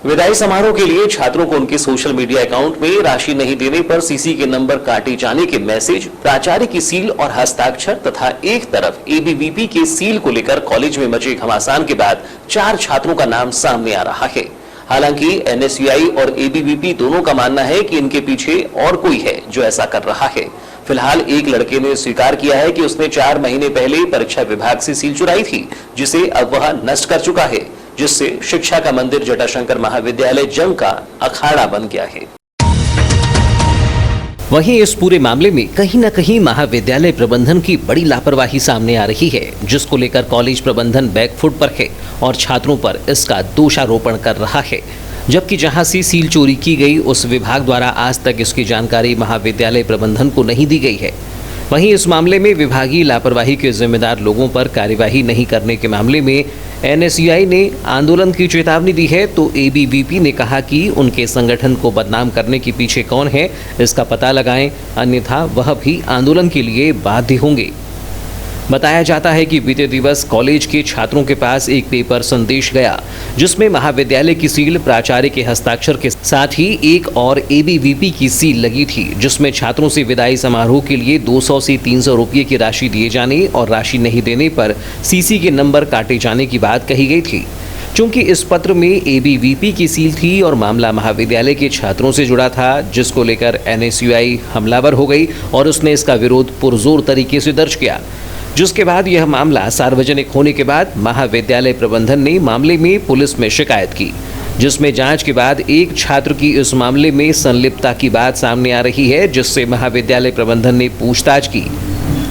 विदाई समारोह के लिए छात्रों को उनके सोशल मीडिया अकाउंट में राशि नहीं देने पर सीसी के नंबर काटे जाने के मैसेज, प्राचार्य की सील और हस्ताक्षर तथा एक तरफ एबीवीपी के सील को लेकर कॉलेज में मचे घमासान के बाद 4 छात्रों का नाम सामने आ रहा है। हालांकि एनएसयूआई और एबीवीपी दोनों का मानना है कि इनके पीछे और कोई है जो ऐसा कर रहा है। फिलहाल एक लड़के ने स्वीकार किया है कि उसने 4 महीने पहले परीक्षा विभाग से सील चुराई थी, जिसे अब वह नष्ट कर चुका है, जिससे शिक्षा का मंदिर जटाशंकर महाविद्यालय जंग का अखाड़ा बन गया है। वहीं इस पूरे मामले में कहीं न कहीं महाविद्यालय प्रबंधन की बड़ी लापरवाही सामने आ रही है, जिसको लेकर कॉलेज प्रबंधन बैकफुट पर है और छात्रों पर इसका दोषारोपण कर रहा है। जबकि जहां से सील चोरी की गई उस विभाग द्वारा आज तक इसकी जानकारी महाविद्यालय प्रबंधन को नहीं दी गई है। वहीं इस मामले में विभागीय लापरवाही के जिम्मेदार लोगों पर कार्यवाही नहीं करने के मामले में एनएसयूआई ने आंदोलन की चेतावनी दी है, तो एबीवीपी ने कहा कि उनके संगठन को बदनाम करने के पीछे कौन है इसका पता लगाएं, अन्यथा वह भी आंदोलन के लिए बाध्य होंगे। बताया जाता है कि बीते दिवस कॉलेज के छात्रों के पास एक पेपर संदेश गया, जिसमें महाविद्यालय की सील, प्राचार्य के हस्ताक्षर के साथ ही एक और एबीवीपी की सील लगी थी, जिसमें छात्रों से विदाई समारोह के लिए 200 से 300 रुपये की राशि दिए जाने और राशि नहीं देने पर सीसी के नंबर काटे जाने की बात कही गई थी। चूंकि इस पत्र में एबीवीपी की सील थी और मामला महाविद्यालय के छात्रों से जुड़ा था, जिसको लेकर एनएसयूआई हमलावर हो गई और उसने इसका विरोध पुरजोर तरीके से दर्ज किया। जिसके बाद यह मामला सार्वजनिक होने के बाद महाविद्यालय प्रबंधन ने मामले में पुलिस में शिकायत की, जिसमें जांच के बाद एक छात्र की इस मामले में संलिप्तता की बात सामने आ रही है, जिससे महाविद्यालय प्रबंधन ने पूछताछ की।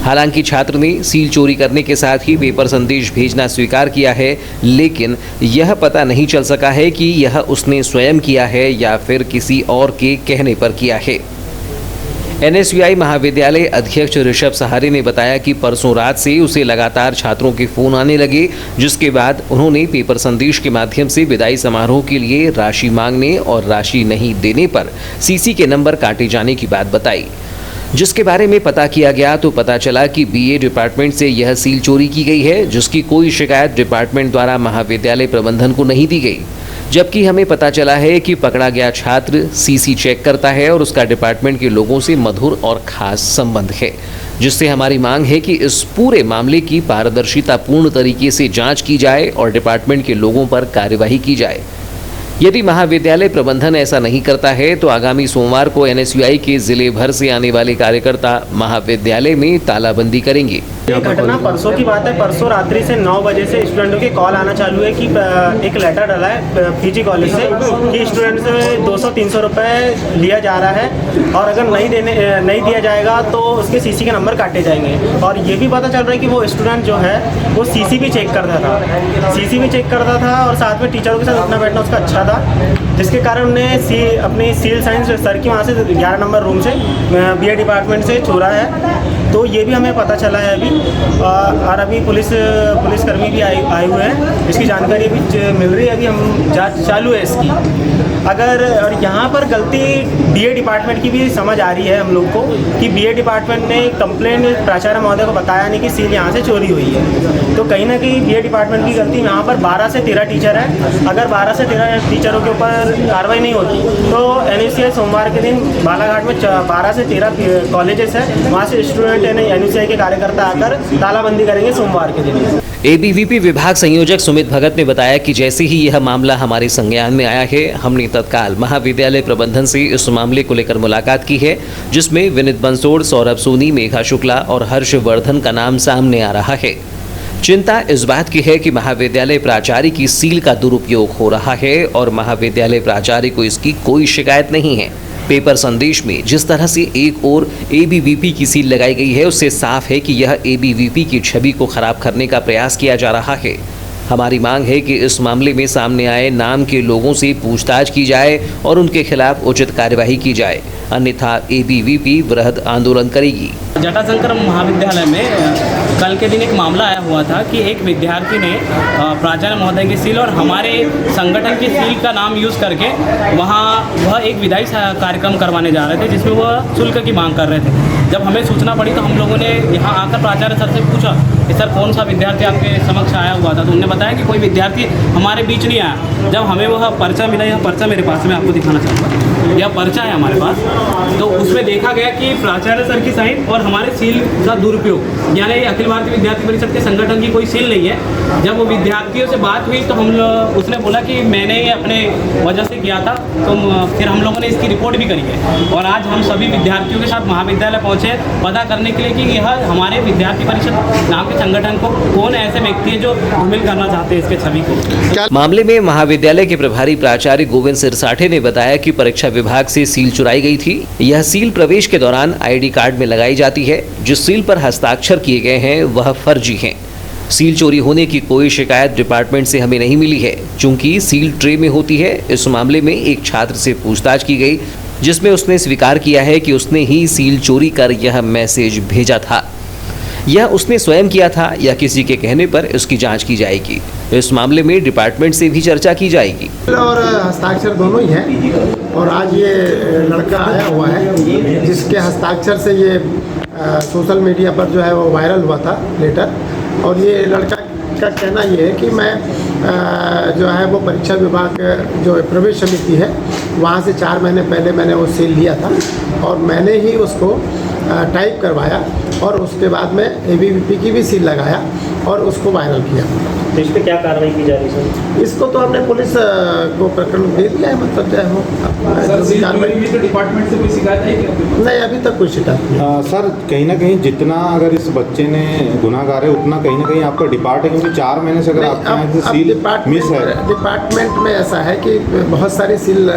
हालांकि छात्र ने सील चोरी करने के साथ ही पेपर संदेश भेजना स्वीकार किया है, लेकिन यह पता नहीं चल सका है कि यह उसने स्वयं किया है या फिर किसी और के कहने पर किया है। एनएसयूआई महाविद्यालय अध्यक्ष ऋषभ सहारे ने बताया कि परसों रात से उसे लगातार छात्रों के फोन आने लगे, जिसके बाद उन्होंने पेपर संदेश के माध्यम से विदाई समारोह के लिए राशि मांगने और राशि नहीं देने पर सीसी के नंबर काटे जाने की बात बताई। जिसके बारे में पता किया गया तो पता चला कि बीए डिपार्टमेंट से यह सील चोरी की गई है, जिसकी कोई शिकायत डिपार्टमेंट द्वारा महाविद्यालय प्रबंधन को नहीं दी गई। जबकि हमें पता चला है कि पकड़ा गया छात्र सीसी चेक करता है और उसका डिपार्टमेंट के लोगों से मधुर और खास संबंध है, जिससे हमारी मांग है कि इस पूरे मामले की पारदर्शिता पूर्ण तरीके से जांच की जाए और डिपार्टमेंट के लोगों पर कार्यवाही की जाए। यदि महाविद्यालय प्रबंधन ऐसा नहीं करता है तो आगामी सोमवार को एनएसयूआई के जिले भर से आने वाले कार्यकर्ता महाविद्यालय में तालाबंदी करेंगे। ये घटना परसों की बात है। परसों रात्रि से 9 बजे से स्टूडेंटों के कॉल आना चालू है कि एक लेटर डाला है पीजी कॉलेज से कि स्टूडेंट से 200-300 रुपये लिया जा रहा है और अगर नहीं दिया जाएगा तो उसके सीसी के नंबर काटे जाएंगे। और ये भी पता चल रहा है कि वो स्टूडेंट जो है वो सीसी भी चेक करता था और साथ में टीचरों के साथ उठना बैठना उसका अच्छा था, जिसके कारण उन्हें अपनी सील साइंस सर की वहाँ से 11 नंबर रूम से बीए डिपार्टमेंट से चोरा है। तो ये भी हमें पता चला है अभी, और अभी पुलिसकर्मी भी आए हुए हैं, इसकी जानकारी भी मिल रही है। अभी हम जांच चालू है इसकी। अगर और यहाँ पर गलती बीए डिपार्टमेंट की भी समझ आ रही है हम लोग को कि बीए डिपार्टमेंट ने कंप्लेंट प्राचार्य महोदय को बताया नहीं कि सील यहाँ से चोरी हुई है, तो कहीं ना कहीं बीए डिपार्टमेंट की गलती। यहाँ पर 12 से 13 टीचर है, अगर 12 से 13 टीचरों के ऊपर कार्रवाई नहीं होती तो एनएसयूआई सोमवार के दिन बालाघाट में 12 से 13 कॉलेजेस है, वहाँ से स्टूडेंट एनएसयूआई के कार्यकर्ता आकर तालाबंदी करेंगे सोमवार के दिन। एबीवीपी विभाग संयोजक सुमित भगत ने बताया कि जैसे ही यह मामला हमारे संज्ञान में आया है, हमने तत्काल महाविद्यालय प्रबंधन से इस मामले को लेकर मुलाकात की है, जिसमें विनीत बंसोड़, सौरभ सोनी, मेघा शुक्ला और हर्षवर्धन का नाम सामने आ रहा है। चिंता इस बात की है कि महाविद्यालय प्राचार्य की सील का दुरुपयोग हो रहा है और महाविद्यालय प्राचार्य को इसकी कोई शिकायत नहीं है। पेपर संदेश में जिस तरह से एक और एबीवीपी की सील लगाई गई है, उससे साफ है कि यह एबीवीपी की छवि को खराब करने का प्रयास किया जा रहा है। हमारी मांग है कि इस मामले में सामने आए नाम के लोगों से पूछताछ की जाए और उनके खिलाफ उचित कार्यवाही की जाए, अन्यथा एबीवीपी वृहद आंदोलन करेगी। जटाशंकर महाविद्यालय में कल के दिन एक मामला आया हुआ था कि एक विद्यार्थी ने प्राचार्य महोदय की सील और हमारे संगठन की सील का नाम यूज़ करके वहाँ वह एक विदाई कार्यक्रम करवाने जा रहे थे, जिसमें वह शुल्क की मांग कर रहे थे। जब हमें सूचना पड़ी तो हम लोगों ने यहाँ आकर प्राचार्य सर से पूछा कि सर कौन सा विद्यार्थी आपके समक्ष आया हुआ था, तो उन्होंने बताया कि कोई विद्यार्थी हमारे बीच नहीं आया। जब हमें वह पर्चा मिला, यह पर्चा मेरे पास में आपको दिखाना चाहूँगा, यह पर्चा है हमारे पास, तो उसमें देखा गया कि प्राचार्य सर की साइन और हमारे सील का दुरुपयोग, यानी अखिल भारतीय विद्यार्थी परिषद के संगठन की कोई सील नहीं है। जब वो विद्यार्थियों से बात हुई तो उसने बोला कि मैंने ये अपने वजह से किया था, तो फिर हम लोगों ने इसकी रिपोर्ट भी करी है। और आज हम सभी विद्यार्थियों के साथ महाविद्यालय पहुँचे पता करने के लिए कि यह हमारे विद्यार्थी परिषद नाम के संगठन को कौन ऐसे व्यक्ति है जो धूमिल करना चाहते हैं इसके छवि को। मामले में महाविद्यालय के प्रभारी प्राचार्य गोविंद सिरसाठे ने बताया कि परीक्षा विभाग से सील चुराई गई थी। यह सील प्रवेश के दौरान आईडी कार्ड में लगाई जाती है। जिस सील पर हस्ताक्षर किए गए हैं वह फर्जी हैं। सील चोरी होने की कोई शिकायत डिपार्टमेंट से हमें नहीं मिली है। चूंकि सील ट्रे में होती है, इस मामले में एक छात्र से पूछताछ की गई जिसमें उसने स्वीकार किया है कि उसने ही सील चोरी कर यह मैसेज भेजा था। यह उसने स्वयं किया था या किसी के कहने पर इसकी जांच की जाएगी। इस मामले में डिपार्टमेंट से भी चर्चा की जाएगी। और हस्ताक्षर दोनों ही हैं। और आज ये लड़का आया हुआ है जिसके हस्ताक्षर से ये सोशल मीडिया पर जो है वो वायरल हुआ था लेटर। और ये लड़का का कहना ये है कि मैं जो है वो परीक्षा विभाग जो प्रवेश समिति है वहाँ से 4 महीने पहले मैंने वो सील लिया था और मैंने ही उसको टाइप करवाया और उसके बाद में ABVP की भी सील लगाया और उसको वायरल किया। तो इस पर क्या कार्रवाई की जा रही है सर? इसको तो हमने पुलिस को प्रकरण दे दिया है, मतलब जो है वो डिपार्टमेंट से कोई शिकायत आई क्या? नहीं, अभी तक कोई शिकायत नहीं। सर कहीं ना कहीं जितना अगर इस बच्चे ने गुनाहगार है उतना कहीं ना कहीं आपका डिपार्ट है, क्योंकि 4 महीने से अगर आपके यहाँ से सील मिस है। डिपार्टमेंट में ऐसा है कि बहुत सारी सील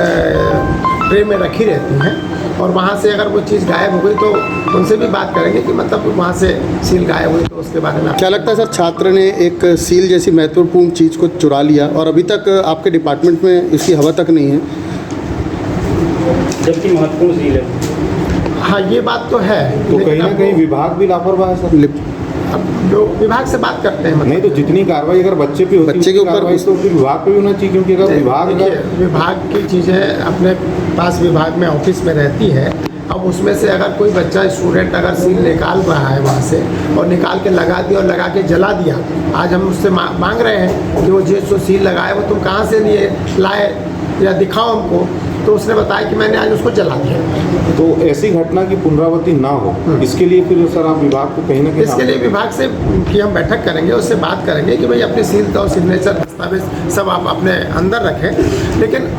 ट्रे में रखी रहती हैं और वहाँ से अगर वो चीज़ गायब हो गई तो उनसे भी बात करेंगे कि मतलब वहाँ से सील गायब हुई तो उसके बारे में। क्या लगता है सर, छात्र ने एक सील जैसी महत्वपूर्ण चीज़ को चुरा लिया और अभी तक आपके डिपार्टमेंट में इसकी हवा तक नहीं है, जबकि महत्वपूर्ण सील है? हाँ, ये बात तो है। तो कहीं ना कहीं विभाग भी लापरवाह है सर। अब जो विभाग से बात करते हैं, मतलब नहीं तो जितनी कार्रवाई अगर बच्चे पे होती बच्चे के ऊपर तो फिर विभाग पे भी होना चाहिए, क्योंकि अगर विभाग की चीज़ें अपने पास विभाग में ऑफिस में रहती है। अब उसमें से अगर कोई बच्चा स्टूडेंट अगर सील निकाल रहा है वहाँ से और निकाल के लगा दिया और लगा के जला दिया, आज हम उससे मांग रहे हैं कि वो जो सील लगाए वो तुम कहाँ से लिए लाए या दिखाओ हमको, तो उसने बताया कि मैंने आज उसको जला दिया। तो ऐसी घटना की पुनरावृत्ति ना हो, इसके लिए फिर सर आप विभाग को कहीं ना कहीं इसके लिए विभाग से की हम बैठक करेंगे, उससे बात करेंगे कि भाई अपनी सील और सिग्नेचर दस्तावेज सब आप अपने अंदर रखें। लेकिन